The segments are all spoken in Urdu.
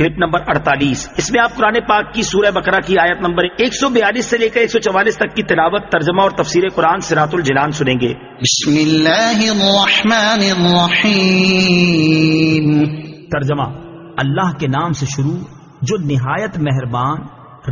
Clip number 48۔ اس میں آپ قرآن پاک کی سورہ بقرہ کی آیت نمبر 142 سے لے کر 144 تک کی تلاوت، ترجمہ اور تفسیر قرآن صراط الجنان سنیں گے۔ بسم اللہ الرحمن الرحیم۔ ترجمہ: اللہ کے نام سے شروع جو نہایت مہربان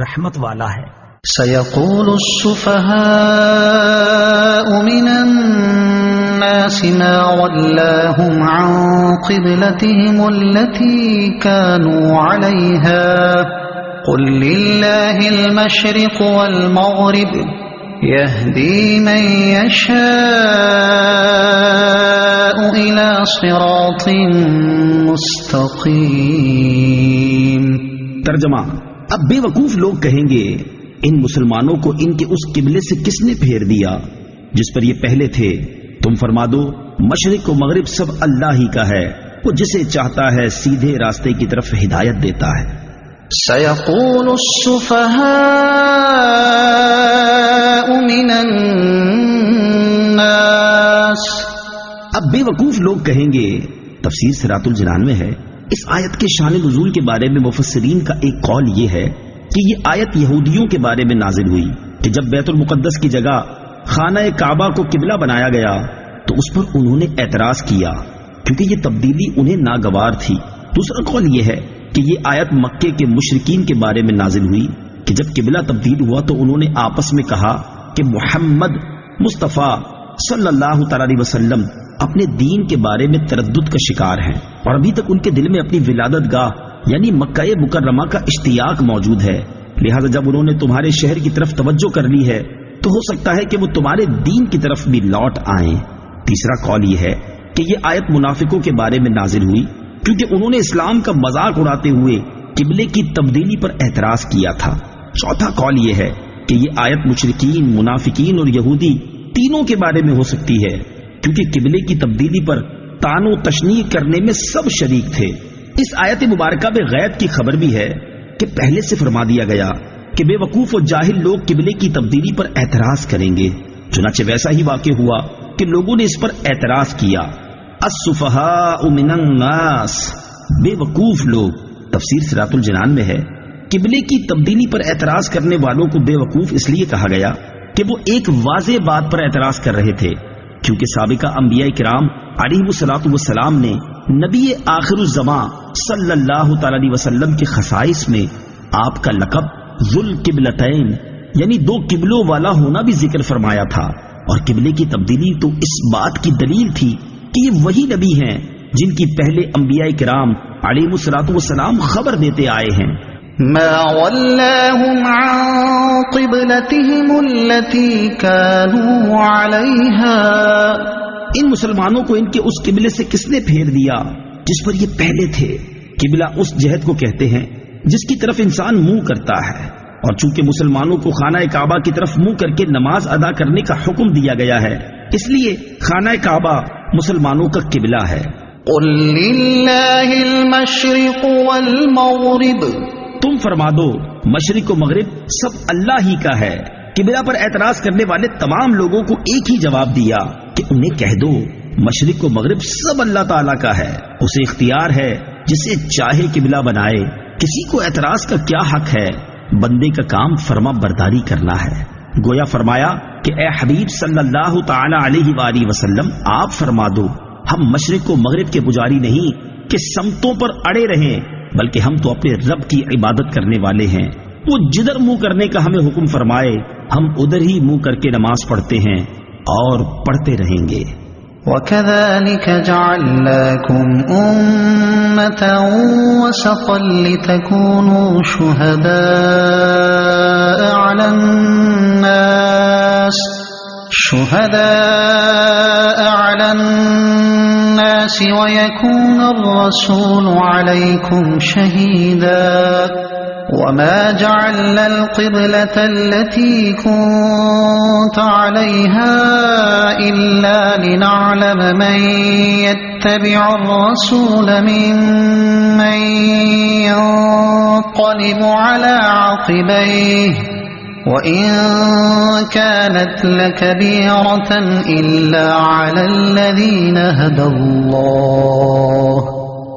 رحمت والا ہے۔ سيقول السفهاء من الناس ما ولاهم عن قبلتهم التي كانوا عليها قل لله المشرق والمغرب يهدي من يشاء إلى صراط مستقيم۔ ترجمہ: اب بے وقوف لوگ کہیں گے ان مسلمانوں کو ان کے اس قبلے سے کس نے پھیر دیا جس پر یہ پہلے تھے؟ تم فرما دو مشرق و مغرب سب اللہ ہی کا ہے، وہ جسے چاہتا ہے سیدھے راستے کی طرف ہدایت دیتا ہے۔ سيقول السفهاء من الناس۔ اب بے وقوف لوگ کہیں گے، تفسیر صراط الجنان میں ہے۔ اس آیت کے شان نزول کے بارے میں مفسرین کا ایک قول یہ ہے کہ یہ آیت یہودیوں کے بارے میں نازل ہوئی کہ جب بیت المقدس کی جگہ خانہ کعبہ کو قبلہ بنایا گیا تو اس پر انہوں نے اعتراض کیا کیونکہ یہ تبدیلی انہیں ناگوار تھی۔ دوسرا قول یہ ہے کہ یہ آیت مکے کے مشرکین کے بارے میں نازل ہوئی کہ جب قبلہ تبدیل ہوا تو انہوں نے آپس میں کہا کہ محمد مصطفیٰ صلی اللہ تعالی علیہ وسلم اپنے دین کے بارے میں تردد کا شکار ہیں اور ابھی تک ان کے دل میں اپنی ولادت گاہ یعنی مکہ مکرمہ کا اشتیاق موجود ہے، لہذا جب انہوں نے تمہارے شہر کی طرف توجہ کر لی ہے تو ہو سکتا ہے کہ وہ تمہارے دین کی طرف بھی لوٹ آئیں۔ تیسرا قول یہ ہے کہ یہ آیت منافقوں کے بارے میں نازل ہوئی کیونکہ انہوں نے اسلام کا مذاق اڑاتے ہوئے قبلے کی تبدیلی پر اعتراض کیا تھا۔ چوتھا قول یہ ہے کہ یہ آیت مشرکین، منافقین اور یہودی تینوں کے بارے میں ہو سکتی ہے کیونکہ قبلے کی تبدیلی پر طعن و تشنیع کرنے میں سب شریک تھے۔ اس آیت مبارکہ میں غیب کی خبر بھی ہے کہ پہلے سے فرما دیا گیا کہ بے وقوف و جاہل لوگ قبلے کی تبدیلی پر اعتراض کریں گے، چنانچہ ویسا ہی واقع ہوا کہ لوگوں نے اس پر اعتراض کیا۔ السفہاء من الناس، بے وقوف لوگ، تفسیر صراط الجنان میں ہے۔ قبلے کی تبدیلی پر اعتراض کرنے والوں کو بے وقوف اس لیے کہا گیا کہ وہ ایک واضح بات پر اعتراض کر رہے تھے کیونکہ سابقہ انبیاء کرام علیہ الصلوۃ والسلام نے نبی آخر الزمان صلی اللہ تعالی علیہ وسلم کے خصائص میں آپ کا لقب ذل قبلتین یعنی دو قبلوں والا ہونا بھی ذکر فرمایا تھا، اور قبلے کی تبدیلی تو اس بات کی دلیل تھی کہ یہ وہی نبی ہیں جن کی پہلے انبیاء کرام علیہ الصلوۃ والسلام خبر دیتے آئے ہیں۔ ما ولاهم عن قبلتهم التي كانوا عليها۔ ان مسلمانوں کو ان کے اس قبلے سے کس نے پھیر دیا جس پر یہ پہلے تھے؟ قبلہ اس جہت کو کہتے ہیں جس کی طرف انسان منہ کرتا ہے، اور چونکہ مسلمانوں کو خانہ کعبہ کی طرف منہ کر کے نماز ادا کرنے کا حکم دیا گیا ہے اس لیے خانہ کعبہ مسلمانوں کا قبلہ ہے۔ قل للہ المشرق والمغرب، تم فرما دو مشرق و مغرب سب اللہ ہی کا ہے۔ قبلہ پر اعتراض کرنے والے تمام لوگوں کو ایک ہی جواب دیا کہ انہیں کہہ دو مشرق و مغرب سب اللہ تعالیٰ کا ہے، اسے اختیار ہے جسے چاہے قبلہ بنائے، کسی کو اعتراض کا کیا حق ہے؟ بندے کا کام فرما برداری کرنا ہے۔ گویا فرمایا کہ اے حبیب صلی اللہ تعالی علیہ وآلہ وسلم آپ فرما دو ہم مشرق و مغرب کے پجاری نہیں کہ سمتوں پر اڑے رہیں، بلکہ ہم تو اپنے رب کی عبادت کرنے والے ہیں، وہ جدھر منہ کرنے کا ہمیں حکم فرمائے ہم ادھر ہی منہ کر کے نماز پڑھتے ہیں اور پڑھتے رہیں گے۔ وَكَذَلِكَ جَعَلْنَاكُمْ أُمَّةً وَسَطًا لِتَكُونُوا شُهَدَاءَ عَلَى النَّاسِ وَيَكُونَ الرَّسُولُ عَلَيْكُمْ شَهِيدًا وَمَا جَعَلْنَا الْقِبْلَةَ الَّتِي كُنْتَ عَلَيْهَا إِلَّا لِنَعْلَمَ مَنْ يَتَّبِعُ الرَّسُولَ مِمَّنْ يَنْقَلِبُ عَلَى عَقِبَيْهِ وَإِنْ كَانَتْ لَكَبِيرَةً إِلَّا عَلَى الَّذِينَ هَدَى اللَّهُ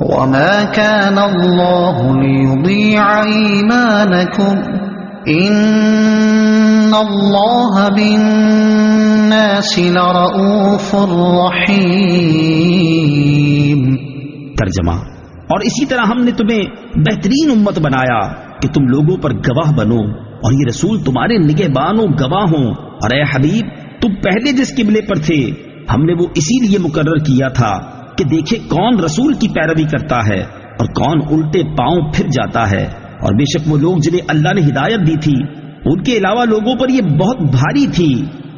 وما كان الله ليضيع إيمانكم إن الله بالناس لرؤوف رحيم. ترجمہ: اور اسی طرح ہم نے تمہیں بہترین امت بنایا کہ تم لوگوں پر گواہ بنو اور یہ رسول تمہارے نگہبان و گواہ ہوں. اور اے حبیب، تم پہلے جس قبلے پر تھے ہم نے وہ اسی لیے مقرر کیا تھا کہ دیکھے کون رسول کی پیروی کرتا ہے اور کون الٹے پاؤں پھر جاتا ہے. اور بے شک وہ لوگ جنہیں اللہ نے ہدایت دی تھی ان کے علاوہ لوگوں پر یہ بہت بھاری تھی،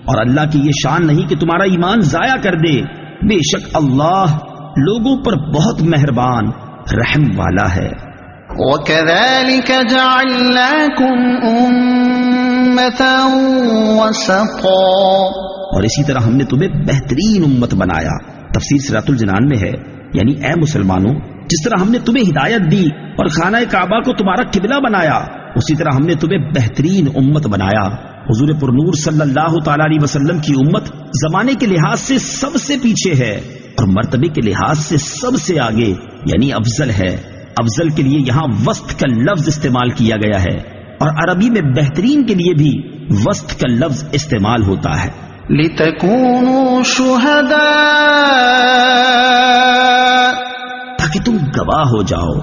اور اللہ کی یہ شان نہیں کہ تمہارا ایمان ضائع کر دے. بے شک اللہ لوگوں پر بہت مہربان رحم والا ہے. وَكَذَلِكَ جَعَلْنَاكُمْ أُمَّةً وَسَطًا. اور اسی طرح ہم نے تمہیں بہترین امت بنایا. تفسیر صراط الجنان میں ہے، یعنی اے مسلمانوں، جس طرح ہم نے تمہیں ہدایت دی اور خانہ کعبہ کو تمہارا قبلہ بنایا، اسی طرح ہم نے تمہیں بہترین امت بنایا. حضور پرنور صلی اللہ تعالی علیہ وسلم کی امت زمانے کے لحاظ سے سب سے پیچھے ہے اور مرتبے کے لحاظ سے سب سے آگے، یعنی افضل ہے. افضل کے لیے یہاں وسط کا لفظ استعمال کیا گیا ہے، اور عربی میں بہترین کے لیے بھی وسط کا لفظ استعمال ہوتا ہے. لِتَكُونُوا شُهَدَاءَ، تاکہ تم گواہ ہو جاؤ.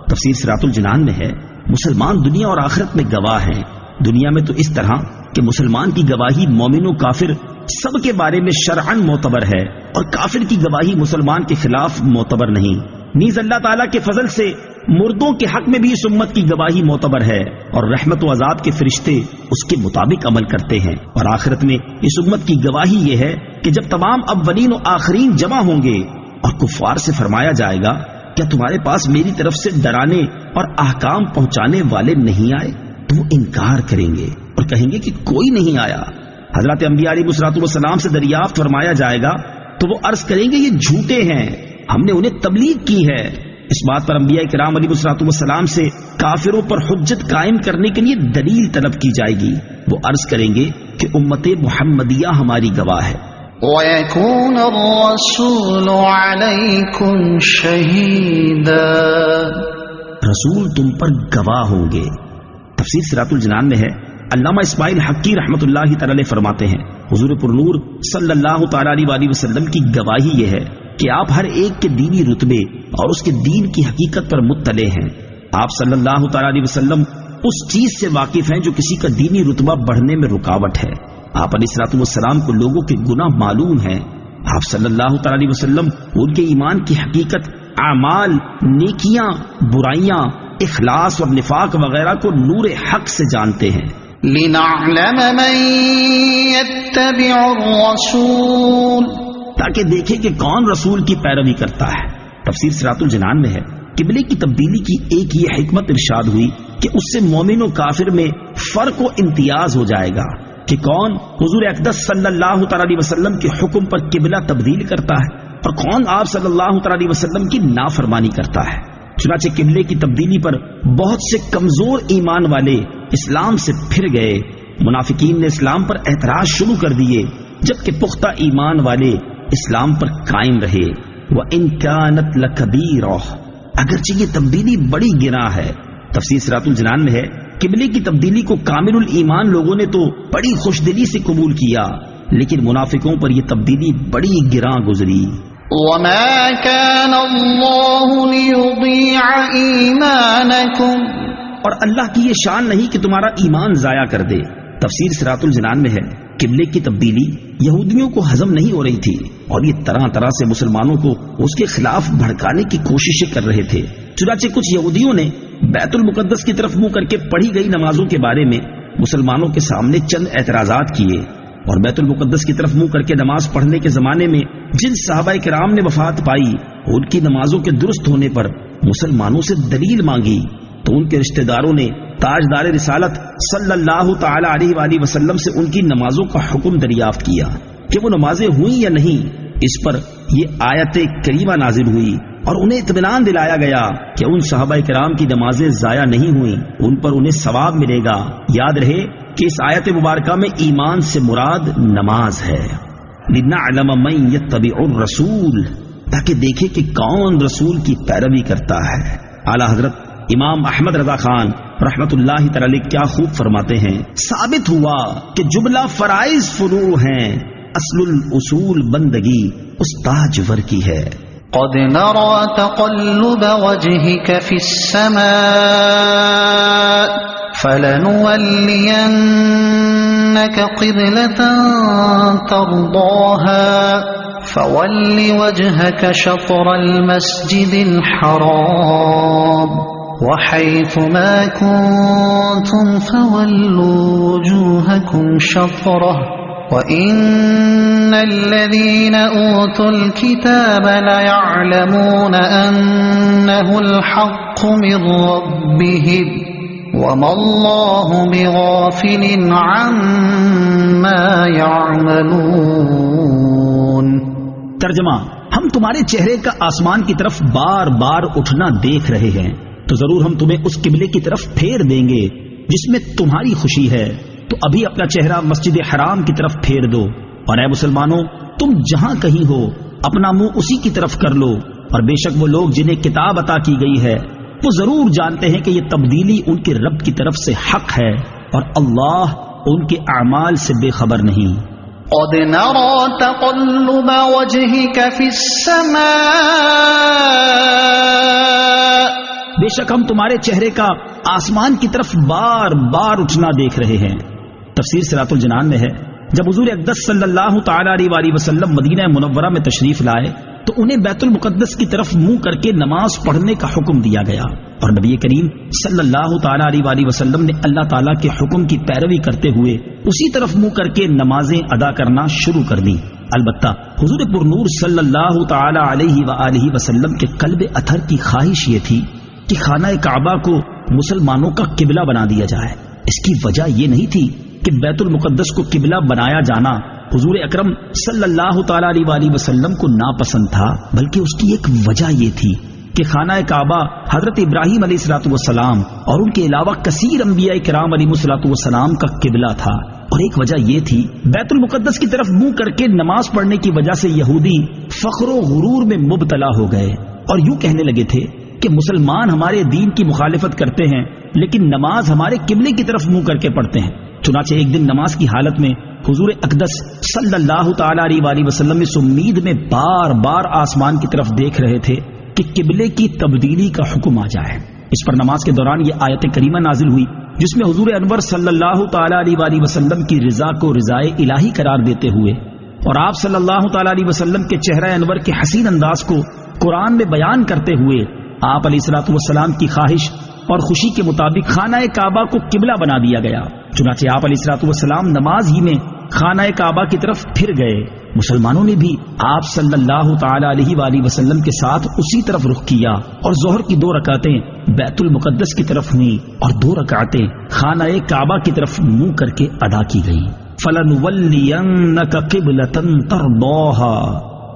تفسیر صراط الجنان میں ہے، مسلمان دنیا اور آخرت میں گواہ ہیں. دنیا میں تو اس طرح کہ مسلمان کی گواہی مومن و کافر سب کے بارے میں شرعاً معتبر ہے، اور کافر کی گواہی مسلمان کے خلاف معتبر نہیں. نیز اللہ تعالیٰ کے فضل سے مردوں کے حق میں بھی اس امت کی گواہی معتبر ہے، اور رحمت و عذاب کے فرشتے اس کے مطابق عمل کرتے ہیں. اور آخرت میں اس امت کی گواہی یہ ہے کہ جب تمام اولین و آخرین جمع ہوں گے اور کفار سے فرمایا جائے گا کیا تمہارے پاس میری طرف سے ڈرانے اور احکام پہنچانے والے نہیں آئے؟ تو وہ انکار کریں گے اور کہیں گے کہ کوئی نہیں آیا. حضرات انبیاء علیہ الصلوۃ والسلام سے دریافت فرمایا جائے گا تو وہ عرض کریں گے یہ جھوٹے ہیں، ہم نے انہیں تبلیغ کی ہے. اس بات پر انبیاء کرام علیہ الصلوۃ والسلام سے کافروں پر حجت قائم کرنے کے لیے دلیل طلب کی جائے گی. وہ عرض کریں گے کہ امت محمدیہ ہماری گواہ ہے. وَيَكُونَ الرَّسُولُ عَلَيْكُمْ شَهِيدًا. رسول تم پر گواہ ہوں گے. تفسیر صراط الجنان میں ہے، علامہ اسماعیل حقی رحمۃ اللہ تعالی فرماتے ہیں حضور پرنور صلی اللہ تعالی علیہ وسلم کی گواہی یہ ہے کہ آپ ہر ایک کے دینی رتبے اور اس کے دین کی حقیقت پر مطلع ہیں. آپ صلی اللہ تعالی علیہ وسلم اس چیز سے واقف ہیں جو کسی کا دینی رتبہ بڑھنے میں رکاوٹ ہے. آپ علیہ الصلوۃ والسلام کو لوگوں کے گناہ معلوم ہیں. آپ صلی اللہ تعالی علیہ وسلم ان کے ایمان کی حقیقت، اعمال، نیکیاں، برائیاں، اخلاص اور نفاق وغیرہ کو نور حق سے جانتے ہیں. لِنَعْلَمَ مَن يَتَّبِعُ الرَّسُولَ، تاکہ دیکھے کہ کون رسول کی پیروی کرتا ہے. تفسیر صراط الجنان میں ہے، قبلے کی تبدیلی کی ایک یہ حکمت ارشاد ہوئی کہ اس سے مومن و کافر میں فرق و امتیاز ہو جائے گا کہ کون حضور اقدس صلی اللہ تعالی علیہ وسلم کے حکم پر قبلہ تبدیل کرتا ہے اور کون آپ صلی اللہ تعالی علیہ وسلم کی نافرمانی کرتا ہے. چنانچہ قبلے کی تبدیلی پر بہت سے کمزور ایمان والے اسلام سے پھر گئے. منافقین نے اسلام پر اعتراض شروع کر دیے، جبکہ پختہ ایمان والے اسلام پر قائم رہے. وَإِن كَانَتْ لَكَبِيرَةٌ، اگرچہ یہ تبدیلی بڑی گناہ ہے. تفسیر صراط الجنان میں ہے، قبلے کی تبدیلی کو کامل الایمان لوگوں نے تو بڑی خوش دلی سے قبول کیا، لیکن منافقوں پر یہ تبدیلی بڑی گراں گزری. وَمَا كَانَ اللَّهُ لِيُضِيعَ إِيمَانَكُمْ، اور اللہ کی یہ شان نہیں کہ تمہارا ایمان ضائع کر دے. تفسیر صراط الجنان میں ہے، قبلے کی تبدیلی یہودیوں کو ہضم نہیں ہو رہی تھی اور یہ طرح طرح سے مسلمانوں کو اس کے خلاف بھڑکانے کی کوششیں کر رہے تھے. چنانچہ کچھ یہودیوں نے بیت المقدس کی طرف منہ کر کے پڑھی گئی نمازوں کے بارے میں مسلمانوں کے سامنے چند اعتراضات کیے، اور بیت المقدس کی طرف منہ کر کے نماز پڑھنے کے زمانے میں جن صحابہ کرام نے وفات پائی ان کی نمازوں کے درست ہونے پر مسلمانوں سے دلیل مانگی، تو ان کے رشتہ داروں نے تاجدار رسالت صلی اللہ تعالی علیہ وآلہ وسلم سے ان کی نمازوں کا حکم دریافت کیا کہ وہ نمازیں ہوئیں یا نہیں. اس پر یہ آیت کریمہ نازل ہوئی اور انہیں اطمینان دلایا گیا کہ ان صحابہ کرام کی نمازیں ضائع نہیں ہوئیں، ان پر انہیں ثواب ملے گا. یاد رہے کہ اس آیت مبارکہ میں ایمان سے مراد نماز ہے. لِنَعْلَمَ مَن يَتَّبِعُ الرَّسُولَ، تاکہ دیکھے کہ کون رسول کی پیروی کرتا ہے۔ اعلیٰ حضرت امام احمد رضا خان رحمت اللہ تعالی کیا خوب فرماتے ہیں، ثابت ہوا کہ جملہ فرائض فروع ہیں، اصل الاصول بندگی اس تاجور کی ہے۔ قد نرى تقلب وجهك في السماء فلنولينك قبلة ترضاها فول وجهك شطر المسجد الحرام وحيث ما كنتم فولوا وجوهكم شطره وَإِنَّ الَّذِينَ أُوتُوا الْكِتَابَ لَيَعْلَمُونَ أَنَّهُ الْحَقُّ مِنْ رَبِّهِمْ وَمَا اللَّهُ بِغَافِلٍ عَمَّا يَعْمَلُونَ۔ ترجمہ، ہم تمہارے چہرے کا آسمان کی طرف بار بار اٹھنا دیکھ رہے ہیں، تو ضرور ہم تمہیں اس قبلے کی طرف پھیر دیں گے جس میں تمہاری خوشی ہے، تو ابھی اپنا چہرہ مسجد حرام کی طرف پھیر دو، اور اے مسلمانوں تم جہاں کہیں ہو اپنا منہ اسی کی طرف کر لو، اور بے شک وہ لوگ جنہیں کتاب عطا کی گئی ہے وہ ضرور جانتے ہیں کہ یہ تبدیلی ان کے رب کی طرف سے حق ہے، اور اللہ ان کے اعمال سے بے خبر نہیں۔ قد نرى تقلب وجهك في السماء، بے شک ہم تمہارے چہرے کا آسمان کی طرف بار بار اٹھنا دیکھ رہے ہیں۔ تفسیر صراط الجنان میں ہے، جب حضور اقدس صلی اللہ تعالی علیہ وسلم مدینہ منورہ میں تشریف لائے تو انہیں بیت المقدس کی طرف منہ کر کے نماز پڑھنے کا حکم دیا گیا، اور نبی کریم صلی اللہ تعالی علیہ وسلم نے اللہ تعالیٰ کے حکم کی پیروی کرتے ہوئے اسی طرف منہ کر کے نمازیں ادا کرنا شروع کر دی۔ البتہ حضور پرنور صلی اللہ تعالی علیہ وسلم کے قلب اطہر کی خواہش یہ تھی کہ خانہ کعبہ کو مسلمانوں کا قبلہ بنا دیا جائے۔ اس کی وجہ یہ نہیں تھی کہ بیت المقدس کو قبلہ بنایا جانا حضور اکرم صلی اللہ تعالی علیہ وسلم کو ناپسند تھا، بلکہ اس کی ایک وجہ یہ تھی کہ خانہ کعبہ حضرت ابراہیم علیہ الصلوۃ والسلام اور ان کے علاوہ کثیر انبیاء کرام علیہ الصلوۃ والسلام کا قبلہ تھا، اور ایک وجہ یہ تھی بیت المقدس کی طرف منہ کر کے نماز پڑھنے کی وجہ سے یہودی فخر و غرور میں مبتلا ہو گئے اور یوں کہنے لگے تھے کہ مسلمان ہمارے دین کی مخالفت کرتے ہیں لیکن نماز ہمارے قبلے کی طرف منہ کر کے پڑھتے ہیں۔ چنانچہ ایک دن نماز کی حالت میں حضور اقدس صلی اللہ تعالی علیہ وسلم اس امید میں بار بار آسمان کی طرف دیکھ رہے تھے کہ قبلے کی تبدیلی کا حکم آ جائے۔ اس پر نماز کے دوران یہ آیت کریمہ نازل ہوئی جس میں حضور انور صلی اللہ تعالی علیہ وسلم کی رضا کو رضائے الہی قرار دیتے ہوئے اور آپ صلی اللہ تعالی علیہ وسلم کے چہرہ انور کے حسین انداز کو قرآن میں بیان کرتے ہوئے آپ علیہ الصلوۃ والسلام کی خواہش اور خوشی کے مطابق خانہ کعبہ کو قبلہ بنا دیا گیا۔ چنانچہ آپ علیہ الصلوۃ والسلام نماز ہی میں خانہ کعبہ کی طرف پھر گئے۔ مسلمانوں نے بھی آپ صلی اللہ تعالی علیہ وسلم کے ساتھ اسی طرف رخ کیا، اور ظہر کی 2 رکعتیں بیت المقدس کی طرف ہوئیں اور 2 رکعتیں خانہ کعبہ کی طرف منہ کر کے ادا کی گئیں۔ فَلَنُوَلِّيَنَّكَ قِبْلَةً تَرْضَاهَا،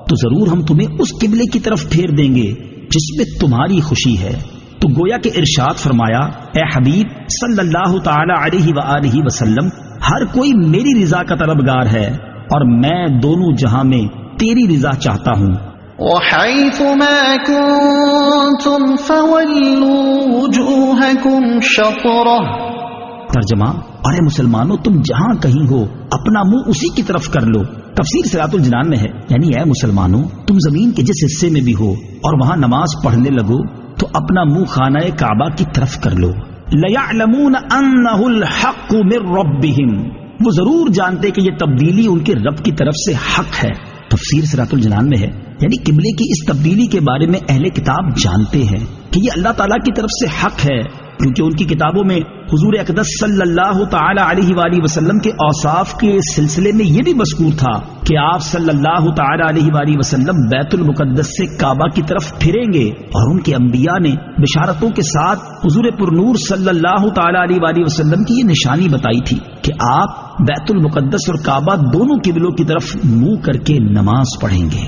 تو ضرور ہم تمہیں اس قبلے کی طرف پھیر دیں گے جس میں تمہاری خوشی ہے۔ تو گویا کہ ارشاد فرمایا، اے حبیب صلی اللہ تعالی علیہ وسلم، ہر کوئی میری رضا کا طلبگار ہے اور میں دونوں جہاں میں تیری رضا چاہتا ہوں۔ وَحَيْثُ مَا كُنتُمْ فَوَلُّوا وُجُوهَكُمْ شَطْرَهُ، ترجمہ، اور اے مسلمانوں تم جہاں کہیں ہو اپنا منہ اسی کی طرف کر لو۔ تفسیر صراط الجنان میں ہے، یعنی اے مسلمانوں تم زمین کے جس حصے میں بھی ہو اور وہاں نماز پڑھنے لگو تو اپنا منہ خانہ کعبہ کی طرف کر لو۔ لَيَعْلَمُونَ أَنَّهُ الْحَقُّ مِنْ رَبِّهِمْ، وہ ضرور جانتے کہ یہ تبدیلی ان کے رب کی طرف سے حق ہے۔ تفسیر صراط الجنان میں ہے، یعنی قبلے کی اس تبدیلی کے بارے میں اہل کتاب جانتے ہیں کہ یہ اللہ تعالیٰ کی طرف سے حق ہے، کیونکہ ان کی کتابوں میں حضور اقدس صلی اللہ تعالی علیہ وسلم کے اوصاف کے سلسلے میں یہ بھی مذکور تھا کہ آپ صلی اللہ تعالی علیہ وسلم بیت المقدس سے کعبہ کی طرف پھریں گے، اور ان کے انبیاء نے بشارتوں کے ساتھ حضور پرنور صلی اللہ تعالی علیہ وسلم کی یہ نشانی بتائی تھی کہ آپ بیت المقدس اور کعبہ دونوں قبلوں کی طرف منہ کر کے نماز پڑھیں گے۔